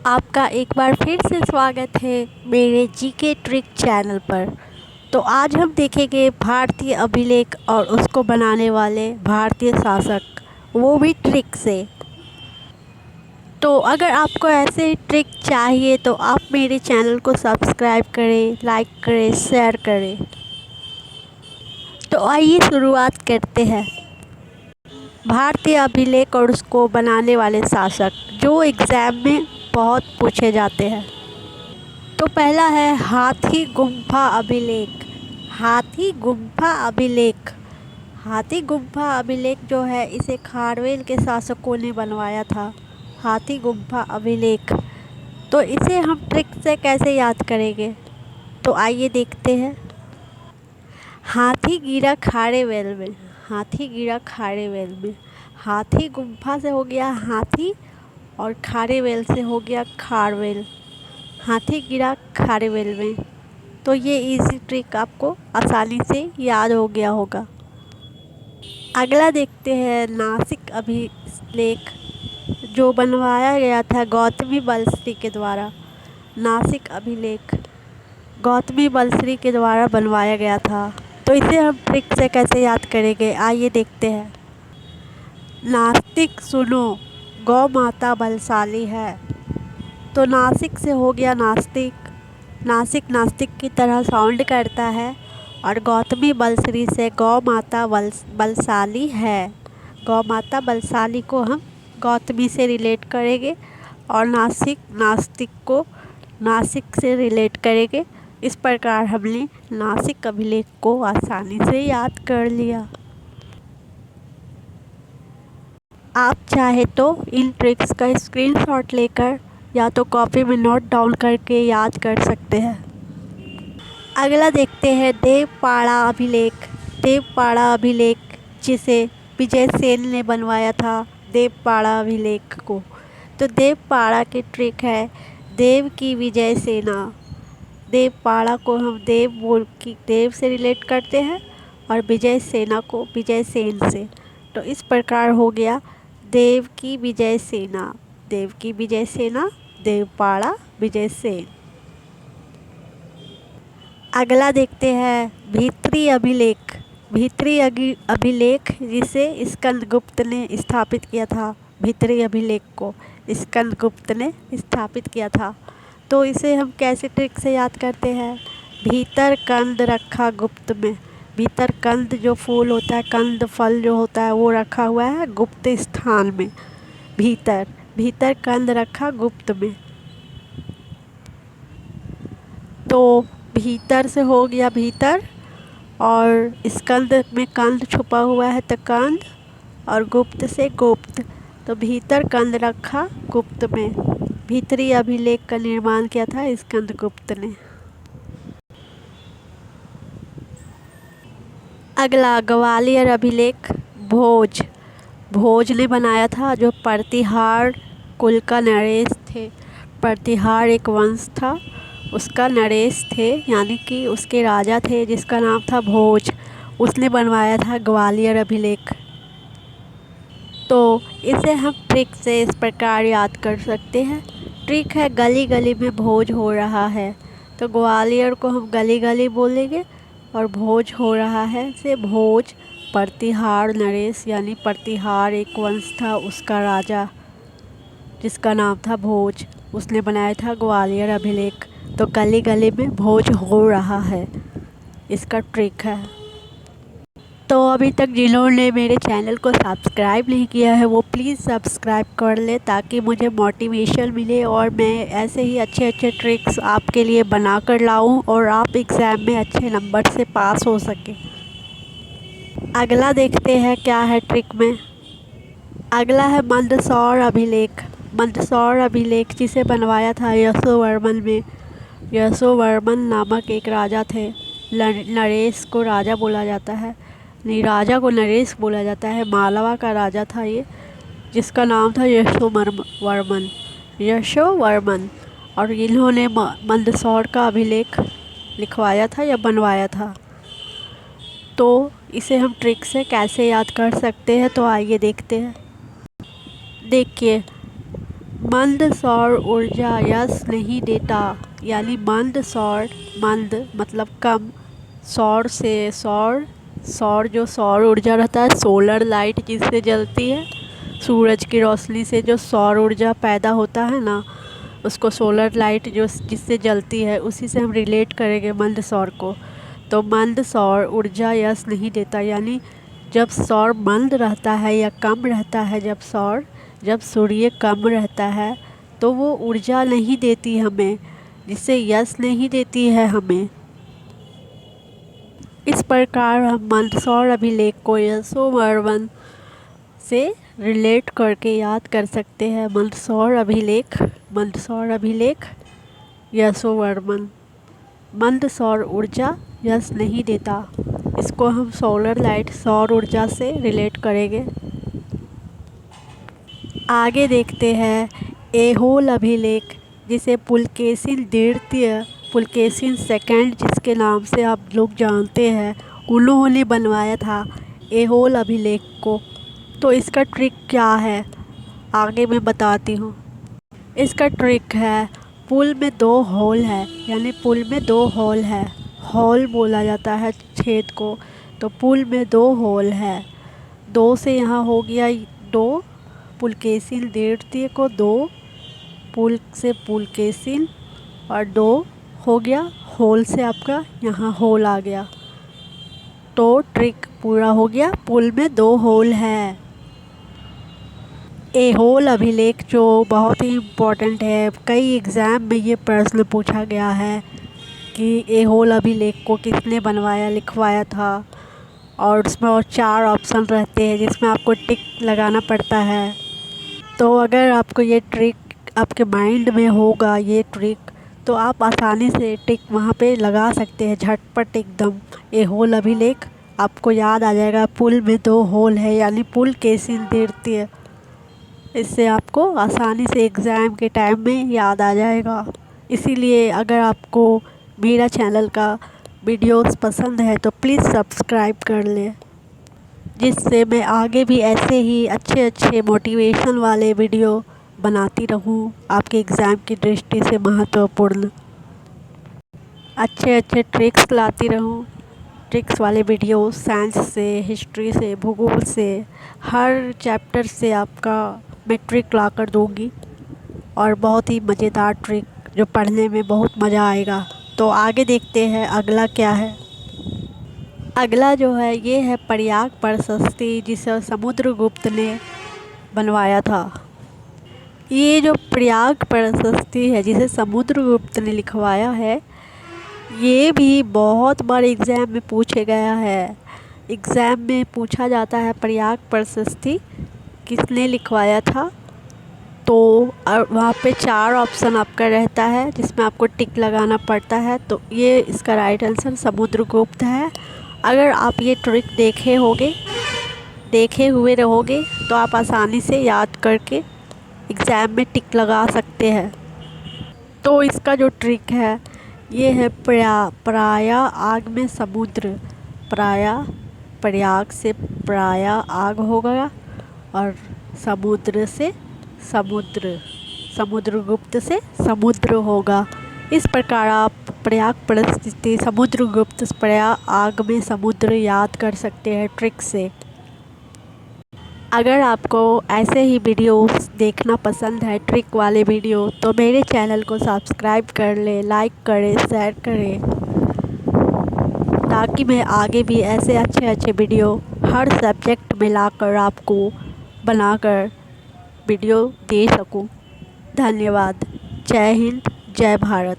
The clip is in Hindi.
आपका एक बार फिर से स्वागत है मेरे जीके ट्रिक चैनल पर। तो आज हम देखेंगे भारतीय अभिलेख और उसको बनाने वाले भारतीय शासक, वो भी ट्रिक से। तो अगर आपको ऐसे ट्रिक चाहिए तो आप मेरे चैनल को सब्सक्राइब करें, लाइक करें, शेयर करें। तो आइए शुरुआत करते हैं। भारतीय अभिलेख और उसको बनाने वाले शासक जो एग्ज़ाम में बहुत पूछे जाते हैं। तो पहला है हाथी गुम्फा अभिलेख। हाथी गुम्फा अभिलेख। हाथी गुम्फा अभिलेख जो है इसे खारवेल के शासकों ने बनवाया था। हाथी गुम्फा अभिलेख। तो इसे हम ट्रिक से कैसे याद करेंगे, तो आइए देखते हैं। हाथी गिरा खारेवेल में। हाथी गिरा खारेवेल में। हाथी गुम्फा से हो गया हाथी और खारेवेल से हो गया खारवेल। हाथी गिरा खारेवेल में। तो ये इजी ट्रिक आपको आसानी से याद हो गया होगा। अगला देखते हैं नासिक अभिलेख जो बनवाया गया था गौतमी बलश्री के द्वारा। नासिक अभिलेख गौतमी बलश्री के द्वारा बनवाया गया था। तो इसे हम ट्रिक से कैसे याद करेंगे, आइए देखते हैं। नास्तिक सुनो, गौ माता बलशाली है। तो नासिक से हो गया नास्तिक। नासिक नास्तिक की तरह साउंड करता है। और गौतमी बलश्री से गौ माता बलशाली है। गौ माता बलशाली को हम गौतमी से रिलेट करेंगे और नासिक नास्तिक को नासिक से रिलेट करेंगे। इस प्रकार हमने नासिक अभिलेख को आसानी से याद कर लिया। आप चाहे तो इन ट्रिक्स का स्क्रीनशॉट लेकर या तो कॉपी में नोट डाउन करके याद कर सकते हैं। अगला देखते हैं देवपाड़ा अभिलेख। देवपाड़ा अभिलेख जिसे विजय सेन ने बनवाया था, देवपाड़ा अभिलेख को। तो देवपाड़ा की ट्रिक है देव की विजय सेना। देवपाड़ा को हम देव से रिलेट करते हैं और विजय सेना को विजय सेन से। तो इस प्रकार हो गया देव की विजय सेना। देव की विजय सेना, देवपाड़ा, विजय सेन। अगला देखते हैं भीतरी अभिलेख। भीतरी अभिलेख जिसे स्कंदगुप्त ने स्थापित किया था। भीतरी अभिलेख को स्कंदगुप्त ने स्थापित किया था। तो इसे हम कैसे ट्रिक से याद करते हैं। भीतर कंद रखा गुप्त में। भीतर कंद जो फूल होता है, कंद फल जो होता है वो रखा हुआ है गुप्त स्थान में। भीतर भीतर कंद रखा गुप्त में। तो भीतर से हो गया भीतर और स्कंद में कंद छुपा हुआ है तो कंद और गुप्त से गुप्त। तो भीतर कंद रखा गुप्त में। भीतरी अभिलेख का निर्माण किया था स्कंदगुप्त ने। अगला ग्वालियर अभिलेख भोज। भोज ने बनाया था जो प्रतिहार कुल का नरेश थे। प्रतिहार एक वंश था, उसका नरेश थे, यानी कि उसके राजा थे जिसका नाम था भोज। उसने बनवाया था ग्वालियर अभिलेख। तो इसे हम ट्रिक से इस प्रकार याद कर सकते हैं। ट्रिक है गली गली में भोज हो रहा है। तो ग्वालियर को हम गली गली बोलेंगे और भोज हो रहा है से भोज। प्रतिहार नरेश यानी प्रतिहार एक वंश था, उसका राजा जिसका नाम था भोज, उसने बनाया था ग्वालियर अभिलेख। तो गली गली में भोज हो रहा है, इसका ट्रिक है। तो अभी तक जिन्होंने मेरे चैनल को सब्सक्राइब नहीं किया है वो प्लीज़ सब्सक्राइब कर ले ताकि मुझे मोटिवेशन मिले और मैं ऐसे ही अच्छे अच्छे ट्रिक्स आपके लिए बना कर लाऊँ और आप एग्ज़ाम में अच्छे नंबर से पास हो सकें। अगला देखते हैं क्या है ट्रिक में। अगला है मंदसौर अभिलेख। मंदसौर अभिलेख जिसे बनवाया था यशोवर्मन में। यशोवर्मन नामक एक राजा थे। नरेश को राजा बोला जाता है, नहीं, राजा को नरेश बोला जाता है। मालवा का राजा था ये, जिसका नाम था यशोवर्मन। यशोवर्मन। और इन्होंने मंदसौर का अभिलेख लिखवाया था या बनवाया था। तो इसे हम ट्रिक से कैसे याद कर सकते हैं, तो आइए देखते हैं। देखिए मंद सौर ऊर्जा यश नहीं देता, यानी मंद सौर, मंद मतलब कम, सौर से सौर, सौर जो सौर ऊर्जा रहता है, सोलर लाइट जिससे जलती है, सूरज की रोशनी से जो सौर ऊर्जा पैदा होता है ना, उसको सोलर लाइट जो जिससे जलती है, उसी से हम रिलेट करेंगे मंद सौर को। तो मंद सौर ऊर्जा यश नहीं देता, यानी जब सौर मंद रहता है या कम रहता है, जब सूर्य कम रहता है तो वो ऊर्जा नहीं देती हमें, जिससे यश नहीं देती है हमें। इस प्रकार हम मंदसौर अभिलेख को यशोवर्मन से रिलेट करके याद कर सकते हैं। मंदसौर अभिलेख यशोवर्मन। मंद सौर ऊर्जा यश नहीं देता, इसको हम सोलर लाइट सौर ऊर्जा से रिलेट करेंगे। आगे देखते हैं ऐहोल अभिलेख, जिसे पुलकेशिन द्वितीय, पुलकेशिन सेकंड जिसके नाम से आप लोग जानते हैं, उन्होंने बनवाया था ऐहोल अभिलेख को। तो इसका ट्रिक क्या है आगे मैं बताती हूँ। इसका ट्रिक है, पुल में 2 होल है, यानी पुल में 2 होल है, होल बोला जाता है छेद को। तो पुल में 2 होल है, 2 से यहाँ हो गया 2, पुलकेशिन द्वितीय को 2, पुल से पुलकेशिन, और 2 हो गया, होल से आपका यहाँ होल आ गया। तो ट्रिक पूरा हो गया, पुल में 2 होल है। ऐहोल अभिलेख जो बहुत ही इम्पोर्टेंट है, कई एग्ज़ाम में ये प्रश्न पूछा गया है कि ऐहोल अभिलेख को किसने बनवाया, लिखवाया था। और उसमें और 4 ऑप्शन रहते हैं जिसमें आपको टिक लगाना पड़ता है। तो अगर आपको ये ट्रिक आपके माइंड में होगा, ये ट्रिक, तो आप आसानी से टिक वहाँ पे लगा सकते हैं, झटपट एकदम। ऐहोल अभिलेख आपको याद आ जाएगा, पुल में 2 होल है, यानी पुलकेशिन द्वितीय। इससे आपको आसानी से एग्ज़ाम के टाइम में याद आ जाएगा। इसीलिए अगर आपको मेरा चैनल का वीडियोस पसंद है तो प्लीज़ सब्सक्राइब कर लें, जिससे मैं आगे भी ऐसे ही अच्छे मोटिवेशन वाले वीडियो बनाती रहूं, आपके एग्ज़ाम की दृष्टि से महत्वपूर्ण अच्छे ट्रिक्स लाती रहूं। ट्रिक्स वाले वीडियो साइंस से, हिस्ट्री से, भूगोल से, हर चैप्टर से आपका मैं ट्रिक ला कर दूँगी, और बहुत ही मज़ेदार ट्रिक जो पढ़ने में बहुत मज़ा आएगा। तो आगे देखते हैं अगला क्या है। अगला जो है ये है प्रयाग प्रशस्ति, जिसे समुद्रगुप्त ने बनवाया था। ये जो प्रयाग प्रशस्ति है जिसे समुद्रगुप्त ने लिखवाया है, ये भी बहुत बार एग्ज़ाम में पूछे गया है। एग्ज़ाम में पूछा जाता है प्रयाग प्रशस्ति किसने लिखवाया था। तो वहाँ पे 4 ऑप्शन आपका रहता है जिसमें आपको टिक लगाना पड़ता है। तो ये इसका राइट आंसर समुद्रगुप्त है। अगर आप ये ट्रिक देखे हुए रहोगे तो आप आसानी से याद करके एग्ज़ाम में टिक लगा सकते हैं। तो इसका जो ट्रिक है ये है प्राया आग में समुद्र, प्रयाग से प्राया आग हो गया, और समुद्र से समुद्र, समुद्रगुप्त से समुद्र होगा। इस प्रकार आप प्रयाग प्रशस्ति समुद्रगुप्त प्रयाग आग में समुद्र याद कर सकते हैं ट्रिक से। अगर आपको ऐसे ही वीडियोस देखना पसंद है, ट्रिक वाले वीडियो, तो मेरे चैनल को सब्सक्राइब कर लें, लाइक करें, शेयर करें, ताकि मैं आगे भी ऐसे अच्छे वीडियो हर सब्जेक्ट में लाकर आपको बनाकर वीडियो दे सकूं। धन्यवाद। जय हिंद, जय भारत।